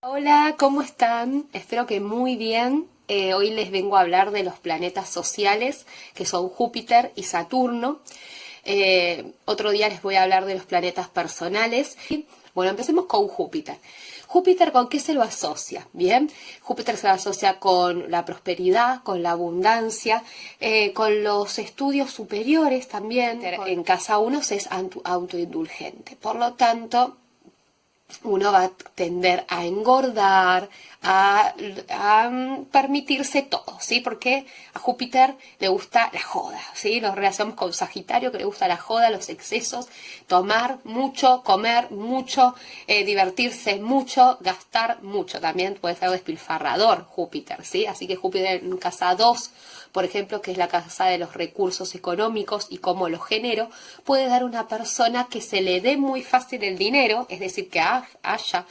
Hola, ¿cómo están? Espero que muy bien. Hoy les vengo a hablar de los planetas sociales, que son Júpiter y Saturno. Otro día les voy a hablar de los planetas personales. Bueno, empecemos con Júpiter. Júpiter, ¿con qué se lo asocia? Bien, Júpiter se lo asocia con la prosperidad, con la abundancia, con los estudios superiores también. En casa 1 se es autoindulgente. Por lo tanto, uno va a tender a engordar, a permitirse todo, ¿sí? Porque a Júpiter le gusta la joda, ¿sí? Lo relacionamos con Sagitario, que le gusta la joda, los excesos, tomar mucho, comer mucho, divertirse mucho, gastar mucho. También puede ser despilfarrador Júpiter, ¿sí? Así que Júpiter en casa 2, por ejemplo, que es la casa de los recursos económicos y cómo los genero, puede dar una persona que se le dé muy fácil el dinero, es decir, que haya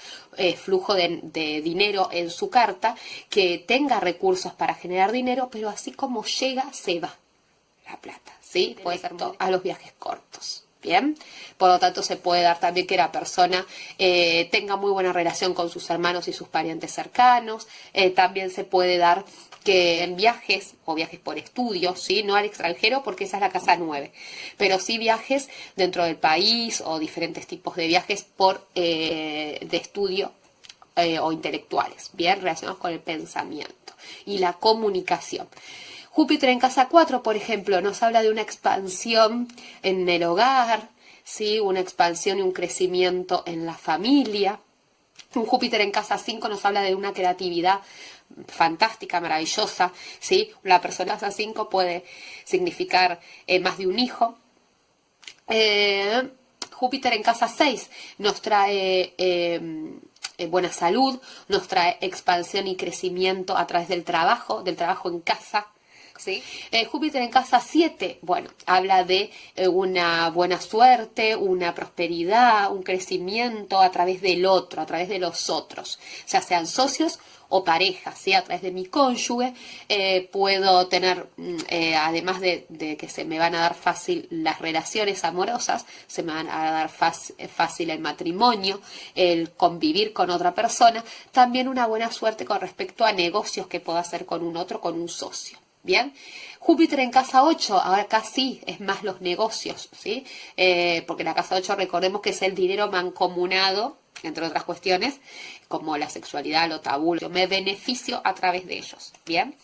flujo de dinero en su carta, que tenga recursos para generar dinero, pero así como llega, se va la plata, ¿sí? Puede ser a los viajes cortos. Bien, por lo tanto se puede dar también que la persona tenga muy buena relación con sus hermanos y sus parientes cercanos. También se puede dar que en viajes o viajes por estudios, ¿sí? No al extranjero porque esa es la casa 9, pero sí viajes dentro del país o diferentes tipos de viajes de estudio o intelectuales, bien relacionados con el pensamiento y la comunicación. Júpiter en casa 4, por ejemplo, nos habla de una expansión en el hogar, ¿sí? Una expansión y un crecimiento en la familia. Un Júpiter en casa 5 nos habla de una creatividad fantástica, maravillosa, ¿sí? La persona en casa 5 puede significar más de un hijo. Júpiter en casa 6 nos trae buena salud, nos trae expansión y crecimiento a través del trabajo en casa. ¿Sí? Júpiter en casa 7, bueno, habla de una buena suerte, una prosperidad, un crecimiento a través del otro, a través de los otros, ya sean socios o parejas, ¿sí? A través de mi cónyuge puedo tener, además de que se me van a dar fácil las relaciones amorosas, se me van a dar fácil el matrimonio, el convivir con otra persona, también una buena suerte con respecto a negocios que puedo hacer con un otro, con un socio. Bien, Júpiter en casa 8, ahora acá sí es más los negocios, ¿sí? Porque la casa 8 recordemos que es el dinero mancomunado, entre otras cuestiones, como la sexualidad, lo tabú, yo me beneficio a través de ellos, ¿bien?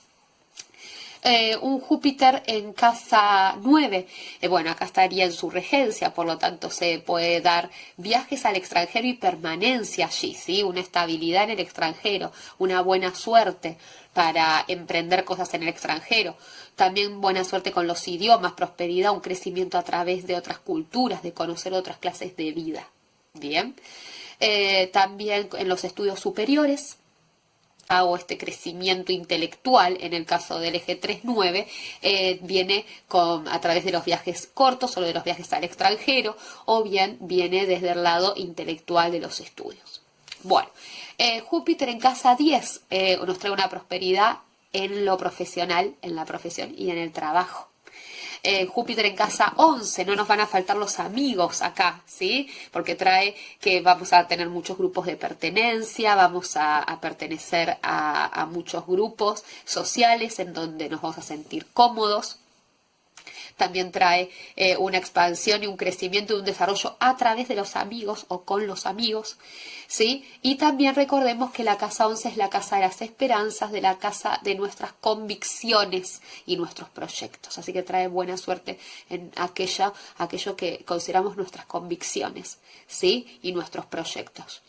Un Júpiter en casa 9, bueno, acá estaría en su regencia, por lo tanto se puede dar viajes al extranjero y permanencia allí, ¿sí? Una estabilidad en el extranjero, una buena suerte para emprender cosas en el extranjero, también buena suerte con los idiomas, prosperidad, un crecimiento a través de otras culturas, de conocer otras clases de vida, ¿bien? También en los estudios superiores, hago este crecimiento intelectual, en el caso del eje 3-9, viene a través de los viajes cortos o de los viajes al extranjero, o bien viene desde el lado intelectual de los estudios. Bueno, Júpiter en casa 10 nos trae una prosperidad en lo profesional, en la profesión y en el trabajo. Júpiter en casa 11, no nos van a faltar los amigos acá, ¿sí? Porque trae que vamos a tener muchos grupos de pertenencia, vamos a pertenecer a muchos grupos sociales en donde nos vamos a sentir cómodos. También trae una expansión y un crecimiento y un desarrollo a través de los amigos o con los amigos, ¿sí? Y también recordemos que la casa 11 es la casa de las esperanzas, de la casa de nuestras convicciones y nuestros proyectos. Así que trae buena suerte en aquello que consideramos nuestras convicciones, ¿sí? Y nuestros proyectos.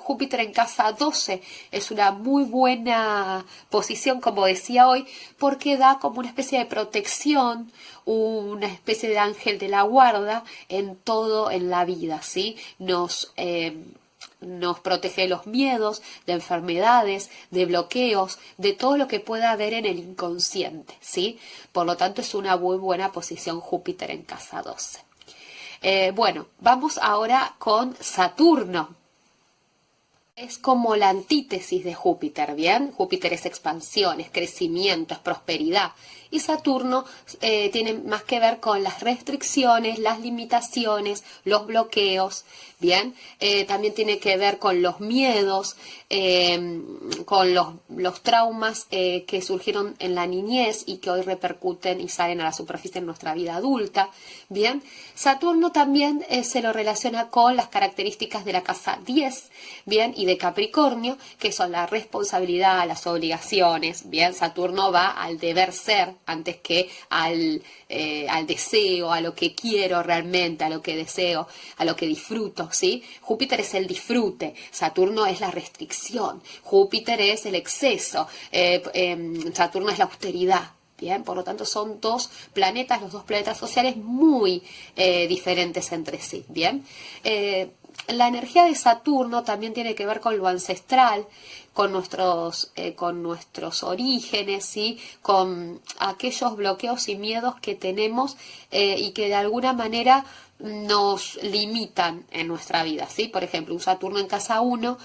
Júpiter en casa 12 es una muy buena posición, como decía hoy, porque da como una especie de protección, una especie de ángel de la guarda en todo en la vida, ¿sí? Nos protege de los miedos, de enfermedades, de bloqueos, de todo lo que pueda haber en el inconsciente, ¿sí? Por lo tanto, es una muy buena posición Júpiter en casa 12. Bueno, vamos ahora con Saturno. Es como la antítesis de Júpiter, ¿bien? Júpiter es expansión, es crecimiento, es prosperidad. Y Saturno tiene más que ver con las restricciones, las limitaciones, los bloqueos, ¿bien? También tiene que ver con los miedos, con los traumas que surgieron en la niñez y que hoy repercuten y salen a la superficie en nuestra vida adulta, ¿bien? Saturno también se lo relaciona con las características de la casa 10, ¿bien? Y de Capricornio, que son la responsabilidad, las obligaciones, ¿bien? Saturno va al deber ser antes que al deseo, a lo que quiero realmente, a lo que deseo, a lo que disfruto, ¿sí? Júpiter es el disfrute, Saturno es la restricción, Júpiter es el exceso, Saturno es la austeridad. Bien, por lo tanto son dos planetas, los dos planetas sociales muy diferentes entre sí. Bien, la energía de Saturno también tiene que ver con lo ancestral, con nuestros orígenes, ¿sí? Con aquellos bloqueos y miedos que tenemos y que de alguna manera nos limitan en nuestra vida, ¿sí? Por ejemplo, un Saturno en casa 1,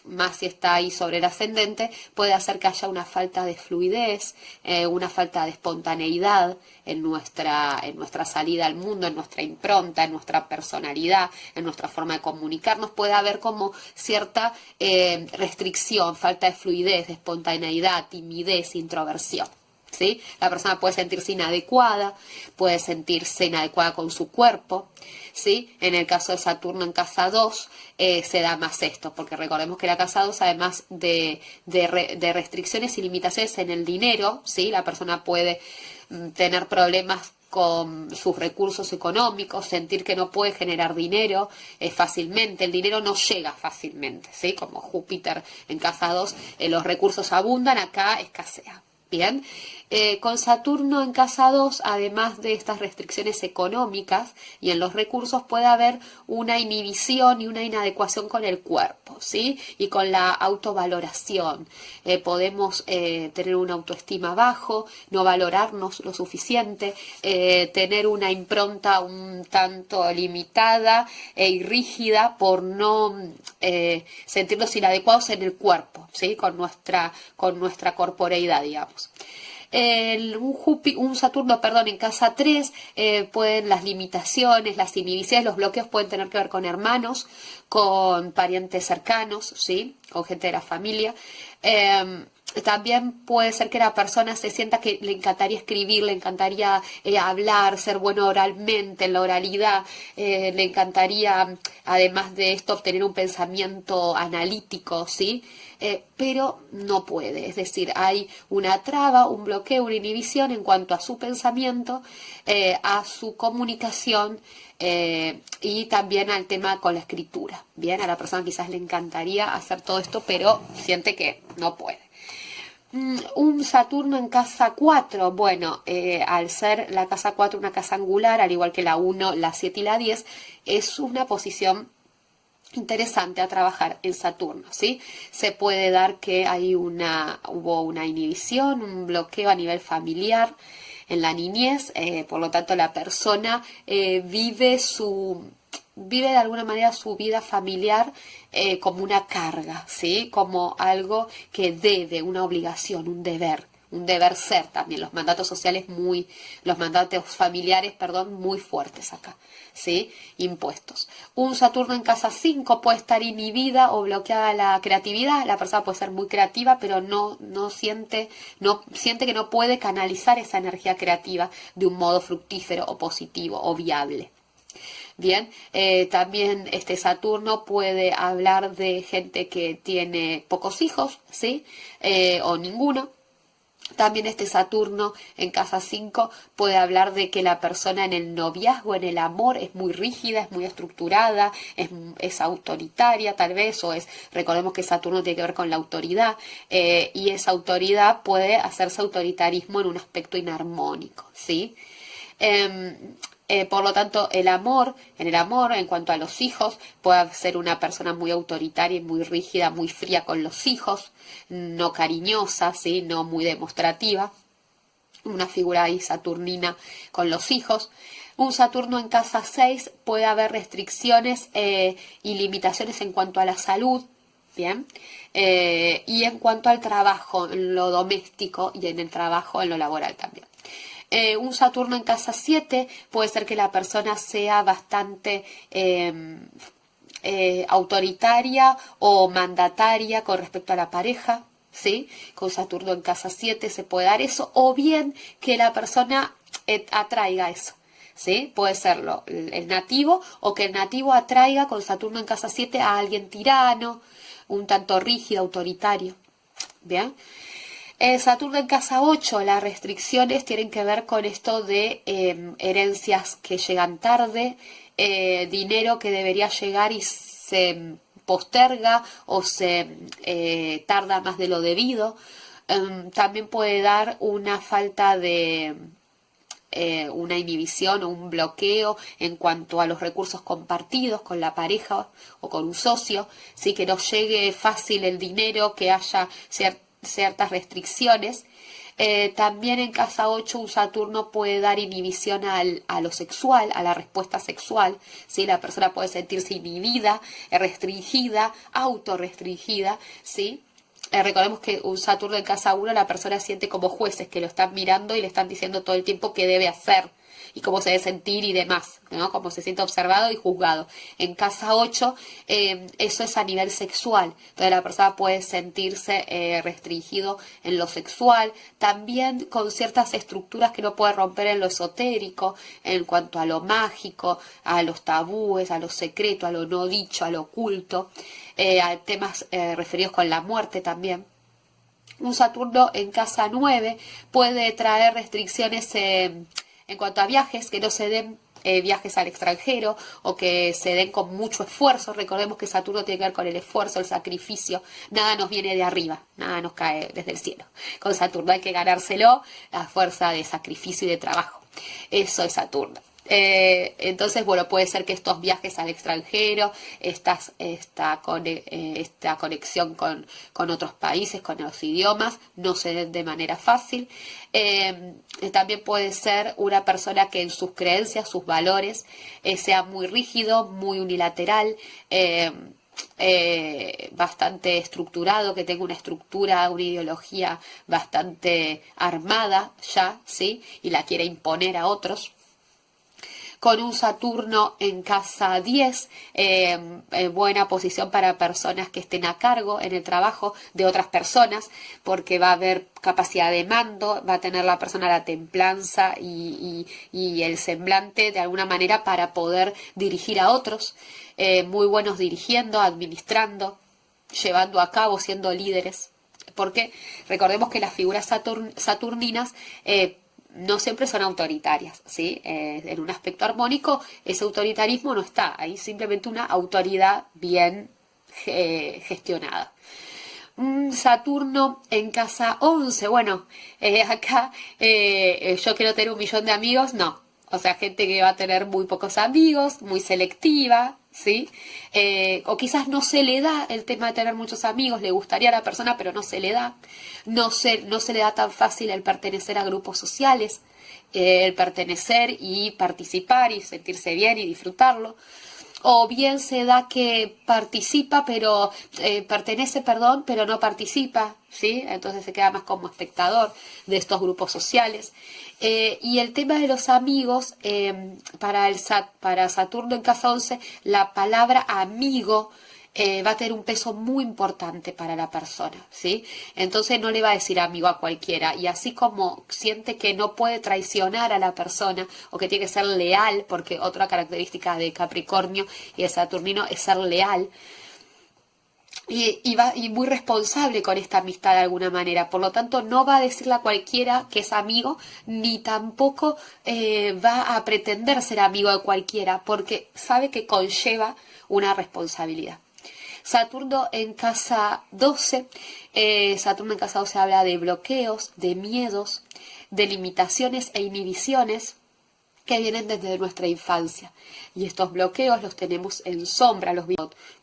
más si está ahí sobre el ascendente, puede hacer que haya una falta de fluidez, una falta de espontaneidad en nuestra salida al mundo, en nuestra impronta, en nuestra personalidad, en nuestra forma de comunicarnos. Puede haber como cierta restricción, falta de fluidez, de espontaneidad, timidez, introversión. ¿Sí? La persona puede sentirse inadecuada con su cuerpo, ¿sí? En el caso de Saturno en casa 2 se da más esto, porque recordemos que la casa 2, además de restricciones y limitaciones en el dinero, ¿sí? La persona puede tener problemas con sus recursos económicos, sentir que no puede generar dinero fácilmente, el dinero no llega fácilmente, ¿sí? Como Júpiter en casa 2, los recursos abundan, acá escasean. Bien, con Saturno en casa 2, además de estas restricciones económicas y en los recursos, puede haber una inhibición y una inadecuación con el cuerpo, ¿sí? Y con la autovaloración. Podemos tener una autoestima bajo, no valorarnos lo suficiente, tener una impronta un tanto limitada y rígida por no sentirnos inadecuados en el cuerpo, ¿sí? Con nuestra corporeidad, digamos. Un Saturno, en casa 3, pueden las limitaciones, las inhibiciones, los bloqueos pueden tener que ver con hermanos, con parientes cercanos, ¿sí? Con gente de la familia. También puede ser que la persona se sienta que le encantaría escribir, le encantaría hablar, ser bueno oralmente, en la oralidad, le encantaría, además de esto, obtener un pensamiento analítico, ¿sí? Pero no puede, es decir, hay una traba, un bloqueo, una inhibición en cuanto a su pensamiento, a su comunicación y también al tema con la escritura. Bien, a la persona quizás le encantaría hacer todo esto, pero siente que no puede. Un Saturno en casa 4, bueno, al ser la casa 4 una casa angular, al igual que la 1, la 7 y la 10, es una posición interesante a trabajar en Saturno, ¿sí? Se puede dar que hubo una inhibición, un bloqueo a nivel familiar en la niñez, por lo tanto la persona vive de alguna manera su vida familiar como una carga, ¿sí? Como algo que debe, una obligación, un deber ser también. Los mandatos familiares, muy fuertes acá, ¿sí? Impuestos. Un Saturno en casa 5 puede estar inhibida o bloqueada la creatividad. La persona puede ser muy creativa, pero no siente que no puede canalizar esa energía creativa de un modo fructífero o positivo o viable. Bien, también este Saturno puede hablar de gente que tiene pocos hijos, ¿sí? O ninguno. También este Saturno en casa 5 puede hablar de que la persona en el noviazgo, en el amor, es muy rígida, es muy estructurada, es autoritaria tal vez, recordemos que Saturno tiene que ver con la autoridad, y esa autoridad puede hacerse autoritarismo en un aspecto inarmónico, ¿sí? Por lo tanto, en el amor, en cuanto a los hijos, puede ser una persona muy autoritaria y muy rígida, muy fría con los hijos, no cariñosa, ¿sí? No muy demostrativa, una figura ahí saturnina con los hijos. Un Saturno en casa 6 puede haber restricciones y limitaciones en cuanto a la salud, ¿bien? Y en cuanto al trabajo, en lo doméstico y en el trabajo, en lo laboral también. Un Saturno en casa 7 puede ser que la persona sea bastante autoritaria o mandataria con respecto a la pareja, ¿sí? Con Saturno en casa 7 se puede dar eso, o bien que la persona atraiga eso, ¿sí? Puede serlo el nativo, o que el nativo atraiga con Saturno en casa 7 a alguien tirano, un tanto rígido, autoritario, ¿bien? Saturno en casa 8, las restricciones tienen que ver con esto de herencias que llegan tarde, dinero que debería llegar y se posterga o se tarda más de lo debido. También puede dar una falta de una inhibición o un bloqueo en cuanto a los recursos compartidos con la pareja o con un socio, ¿sí? Que no llegue fácil el dinero, que haya ciertas restricciones. También en casa 8 un Saturno puede dar inhibición a lo sexual, a la respuesta sexual, ¿sí? La persona puede sentirse inhibida, restringida, autorrestringida, ¿sí? Recordemos que un Saturno en casa 1 la persona siente como jueces que lo están mirando y le están diciendo todo el tiempo qué debe hacer y cómo se debe sentir y demás, ¿no? Cómo se siente observado y juzgado. En casa 8 eso es a nivel sexual, entonces la persona puede sentirse restringido en lo sexual, también con ciertas estructuras que no puede romper en lo esotérico, en cuanto a lo mágico, a los tabúes, a lo secreto, a lo no dicho, a lo oculto, a temas referidos con la muerte también. Un Saturno en casa 9 puede traer restricciones en cuanto a viajes, que no se den viajes al extranjero o que se den con mucho esfuerzo. Recordemos que Saturno tiene que ver con el esfuerzo, el sacrificio. Nada nos viene de arriba, nada nos cae desde el cielo. Con Saturno hay que ganárselo a fuerza de sacrificio y de trabajo. Eso es Saturno. Entonces, bueno, puede ser que estos viajes al extranjero, esta conexión con otros países, con los idiomas, no se den de manera fácil. También puede ser una persona que en sus creencias, sus valores, sea muy rígido, muy unilateral, bastante estructurado, que tenga una estructura, una ideología bastante armada ya, ¿sí? Y la quiere imponer a otros. Con un Saturno en casa 10, buena posición para personas que estén a cargo en el trabajo de otras personas, porque va a haber capacidad de mando, va a tener la persona la templanza y el semblante de alguna manera para poder dirigir a otros, muy buenos dirigiendo, administrando, llevando a cabo, siendo líderes, porque recordemos que las figuras saturninas no siempre son autoritarias, ¿sí? En un aspecto armónico, ese autoritarismo no está, hay simplemente una autoridad bien gestionada. Saturno en casa 11, bueno, acá yo quiero tener 1.000.000 de amigos, no, o sea, gente que va a tener muy pocos amigos, muy selectiva, ¿sí? O quizás no se le da el tema de tener muchos amigos, le gustaría a la persona, pero no se le da, no se le da tan fácil el pertenecer a grupos sociales, el pertenecer y participar y sentirse bien y disfrutarlo. O bien se da que participa, pero pertenece, perdón, pero no participa, ¿sí? Entonces se queda más como espectador de estos grupos sociales. Y el tema de los amigos, para Saturno en casa 11, la palabra amigo va a tener un peso muy importante para la persona, ¿sí? Entonces no le va a decir amigo a cualquiera, y así como siente que no puede traicionar a la persona o que tiene que ser leal, porque otra característica de Capricornio y de Saturnino es ser leal, y muy responsable con esta amistad de alguna manera, por lo tanto no va a decirle a cualquiera que es amigo, ni tampoco va a pretender ser amigo de cualquiera, porque sabe que conlleva una responsabilidad. Saturno en casa 12, Saturno en casa 12 habla de bloqueos, de miedos, de limitaciones e inhibiciones que vienen desde nuestra infancia. Y estos bloqueos los tenemos en sombra,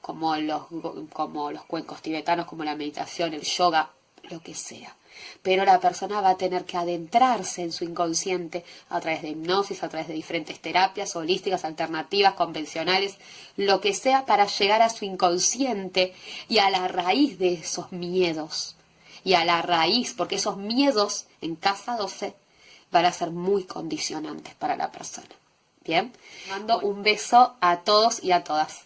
como los cuencos tibetanos, como la meditación, el yoga, lo que sea. pero la persona va a tener que adentrarse en su inconsciente a través de hipnosis, a través de diferentes terapias holísticas, alternativas, convencionales, lo que sea, para llegar a su inconsciente y a la raíz de esos miedos. Y a la raíz, porque esos miedos en casa 12 van a ser muy condicionantes para la persona. Bien, mando un beso a todos y a todas.